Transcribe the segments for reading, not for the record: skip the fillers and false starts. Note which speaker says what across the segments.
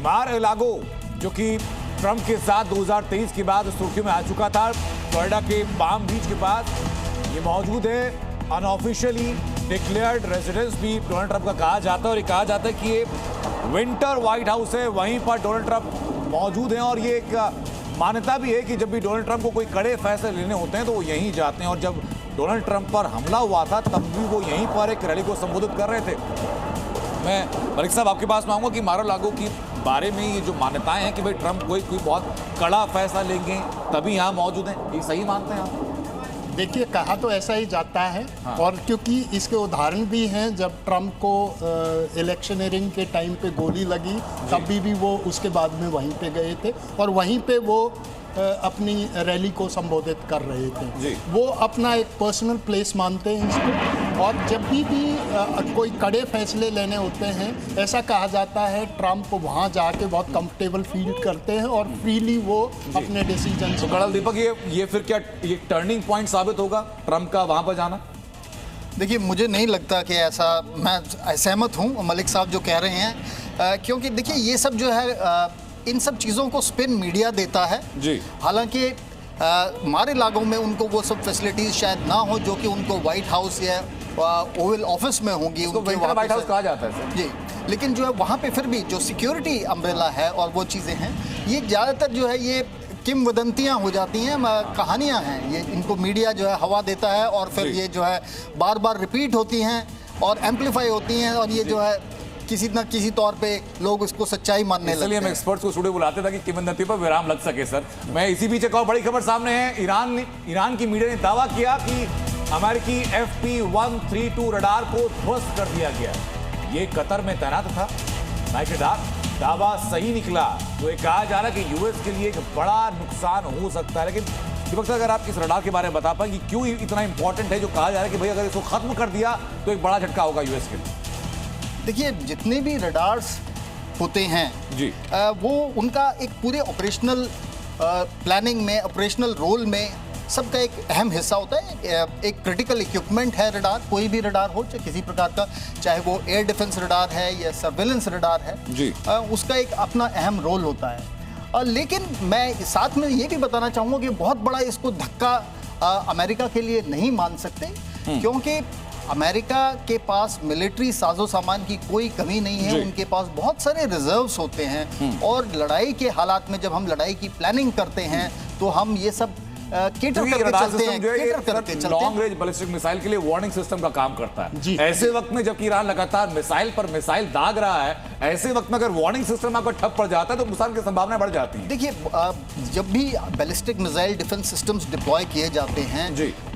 Speaker 1: मार ए लागो जो कि ट्रंप के साथ 2023 के बाद सुर्खियों में आ चुका था, फ्लोरिडा के पाम बीच के पास ये मौजूद है। अनऑफिशियली डिक्लेयर्ड रेजिडेंस भी डोनाल्ड ट्रंप का कहा जाता है और ये कहा जाता है कि ये विंटर व्हाइट हाउस है, वहीं पर डोनाल्ड ट्रंप मौजूद हैं। और ये एक मान्यता भी है कि जब भी डोनाल्ड ट्रंप को कोई कड़े फैसले लेने होते हैं तो वो यहीं जाते हैं। और जब डोनाल्ड ट्रंप पर हमला हुआ था तब भी वो यहीं पर एक रैली को संबोधित कर रहे थे। मैं मलिक साहब आपके पास में आऊंगा कि मारो लागो की बारे में ये जो मान्यताएं हैं कि भाई ट्रंप कोई बहुत कड़ा फैसला लेंगे तभी यहाँ मौजूद हैं, ये सही मानते हैं आप?
Speaker 2: देखिए, कहा तो ऐसा ही जाता है। हाँ। और क्योंकि इसके उदाहरण भी हैं, जब ट्रंप को इलेक्शनरिंग के टाइम पे गोली लगी तभी भी वो उसके बाद में वहीं पे गए थे और वहीं पे वो अपनी रैली को संबोधित कर रहे थे। वो अपना एक पर्सनल प्लेस मानते हैं इसको। और जब भी कोई कड़े फैसले लेने होते हैं, ऐसा कहा जाता है ट्रंप वहाँ जाके बहुत कंफर्टेबल फील करते हैं और फ्रीली वो अपने डिसीजन।
Speaker 1: तो कड़ल दीपक, ये फिर क्या ये टर्निंग पॉइंट साबित होगा ट्रंप का वहाँ पर जाना?
Speaker 3: देखिए, मुझे नहीं लगता कि ऐसा, मैं सहमत हूँ मलिक साहब जो कह रहे हैं, क्योंकि देखिए ये सब जो है इन सब चीज़ों को स्पिन मीडिया देता है जी। हालांकि मारे लागों में उनको वो सब फैसिलिटीज शायद ना हो जो कि उनको व्हाइट हाउस या ओवल ऑफिस में होंगी, उनके
Speaker 1: व्हाइट हाउस कहा जाता है
Speaker 3: जी। लेकिन जो है वहाँ पे फिर भी जो सिक्योरिटी अम्ब्रेला है और वो चीज़ें हैं, ये ज़्यादातर जो है ये किंवदंतियाँ हो जाती हैं, कहानियाँ हैं। ये इनको मीडिया जो है हवा देता है और फिर ये जो है बार बार रिपीट होती हैं और एम्पलीफाई होती हैं और ये जो है किसी न किसी तौर पे लोग इसको सच्चाई मानने लगते हैं।
Speaker 1: इसलिए हम एक्सपर्ट्स को स्टूडियो बुलाते ताकि किंवदंती पर विराम लग सके। सर, मैं इसी बीच एक और बड़ी खबर सामने है। ईरान की मीडिया ने दावा किया कि अमेरिकी FP-132 रडार को ध्वस्त कर दिया गया। ये कतर में तैनात था। दावा सही निकला तो ये कहा जा रहा है कि यूएस के लिए एक बड़ा नुकसान हो सकता है। लेकिन दीपक सर, अगर आप इस रडार के बारे में बता पाएं कि क्यों इतना इंपॉर्टेंट है, जो कहा जा रहा है कि भाई अगर इसको खत्म कर दिया तो एक बड़ा झटका होगा यूएस के लिए।
Speaker 3: देखिए, जितने भी रडार्स होते हैं जी, वो उनका एक पूरे ऑपरेशनल प्लानिंग में, ऑपरेशनल रोल में सबका एक अहम हिस्सा होता है। एक क्रिटिकल इक्विपमेंट है रडार, कोई भी रडार हो चाहे किसी प्रकार का, चाहे वो एयर डिफेंस रडार है या सर्वेलेंस रडार है जी, उसका एक अपना अहम रोल होता है। लेकिन मैं साथ में ये भी बताना चाहूँगा कि बहुत बड़ा इसको धक्का अमेरिका के लिए नहीं मान सकते, क्योंकि अमेरिका के पास मिलिट्री साजो सामान की कोई कमी नहीं है। उनके पास बहुत सारे रिजर्व्स होते हैं और लड़ाई के हालात में जब हम लड़ाई की प्लानिंग करते हैं तो हम ये सब केटर करते चलते हैं।
Speaker 1: लॉन्ग रेंज बैलिस्टिक मिसाइल के लिए वार्निंग सिस्टम का काम करता है। ऐसे वक्त में जबकि ईरान लगातार मिसाइल पर मिसाइल दाग रहा है, ऐसे वक्त में अगर वार्निंग सिस्टम आपका ठप पड़ जाता है तो नुकसान की संभावना बढ़ जाती है।
Speaker 3: देखिए, जब भी ballistic missile defence systems deploy किए जाते हैं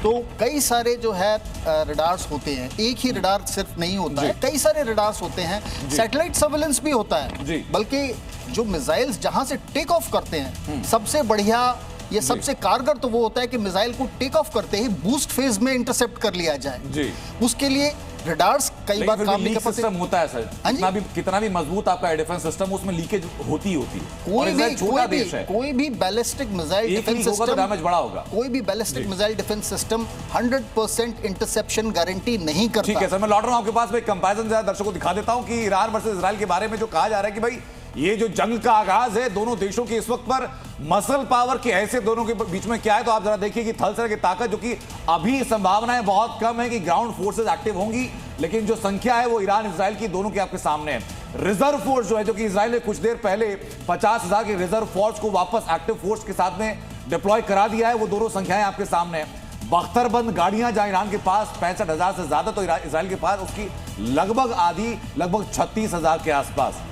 Speaker 3: तो कई सारे जो है रडार्स होते हैं। एक ही रडार सिर्फ नहीं होता है, कई सारे रडार्स होते हैं। सैटेलाइट सर्वेलेंस भी होता है, बल्कि जो मिसाइल्स जहां से टेक ऑफ करते हैं, सबसे बढ़िया ये सबसे कारगर तो वो होता है कि मिसाइल को टेक ऑफ करते ही बूस्ट फेज में इंटरसेप्ट कर लिया जाए जी। उसके लिए रडार्स कई बार काम नहीं कर पाते।
Speaker 1: सिस्टम होता है सर, कितना भी मजबूत आपका एयर डिफेंस सिस्टम, उसमें लीकेज होती है।
Speaker 3: कोई भी ballistic missile defence system
Speaker 1: damage बड़ा होगा।
Speaker 3: कोई भी ballistic missile defence system 100% interception guarantee नहीं करता।
Speaker 1: ठीक है सर, मैं लौट रहा हूं आपके पास में। कंपैरिजन दर्शकों को दिखा देता हूं कि ईरान वर्सेस इजराइल के बारे में जो कहा जा रहा है कि भाई ये जो जंग का आगाज है दोनों देशों की इस वक्त पर मसल पावर की हैसियत दोनों के बीच में क्या है, तो आप जरा देखिए कि थल सेना की ताकत, जो कि अभी संभावनाएं बहुत कम है कि ग्राउंड फोर्सेस एक्टिव होंगी, लेकिन जो संख्या है वो ईरान इजराइल की दोनों के आपके सामने है। रिजर्व फोर्स जो है, जो कि इजराइल ने कुछ देर पहले 50,000 की रिजर्व फोर्स को वापस एक्टिव फोर्स के साथ में डिप्लॉय करा दिया है, वो दोनों संख्याएं आपके सामने है। बख्तरबंद गाड़ियां जहां ईरान के पास 65,000 से ज्यादा, तो इजराइल के पास उसकी लगभग आधी, लगभग 36,000 के आसपास।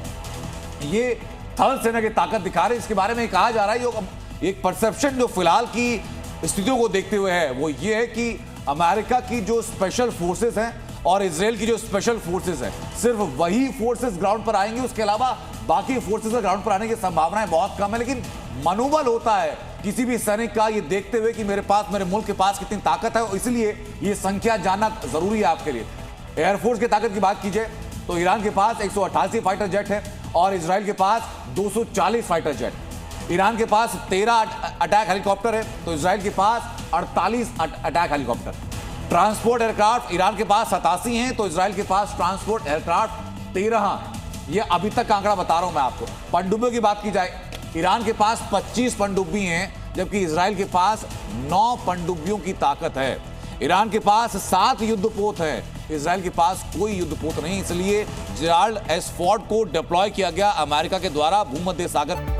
Speaker 1: ये थल सेना की ताकत दिखा रहे हैं। इसके बारे में कहा जा रहा है, जो एक परसेप्शन जो फिलहाल की स्थितियों को देखते हुए है वो ये है कि अमेरिका की जो स्पेशल फोर्सेस हैं और इजराइल की जो स्पेशल फोर्सेस हैं, सिर्फ वही फोर्सेस ग्राउंड पर आएंगे, उसके अलावा बाकी फोर्सेस ग्राउंड पर आने की संभावनाएं बहुत कम है। लेकिन मनोबल होता है किसी भी सैनिक का, ये देखते हुए कि मेरे पास, मेरे मुल्क के पास कितनी ताकत है, इसलिए ये संख्या जानना जरूरी है आपके लिए। एयरफोर्स की ताकत की बात कीजिए तो ईरान के पास 188 फाइटर जेट है और इजराइल के पास 240 फाइटर जेट। ईरान के पास 13 अटैक हेलीकॉप्टर है तो इजराइल के पास 48 attack helicopter. Transport aircraft Iran के पास 87 हैं तो इजराइल के पास ट्रांसपोर्ट एयरक्राफ्ट 13। ये अभी तक का आंकड़ा बता रहा हूं मैं आपको। पनडुब्बियों की बात की जाए, ईरान के पास 25 पनडुब्बी हैं, जबकि इजराइल के पास 9 पनडुब्बियों की ताकत है। ईरान के पास 7 युद्धपोत है, इजराइल के पास कोई युद्धपोत नहीं। इसलिए जेराल्ड एस फोर्ड को डिप्लॉय किया गया अमेरिका के द्वारा भूमध्य सागर।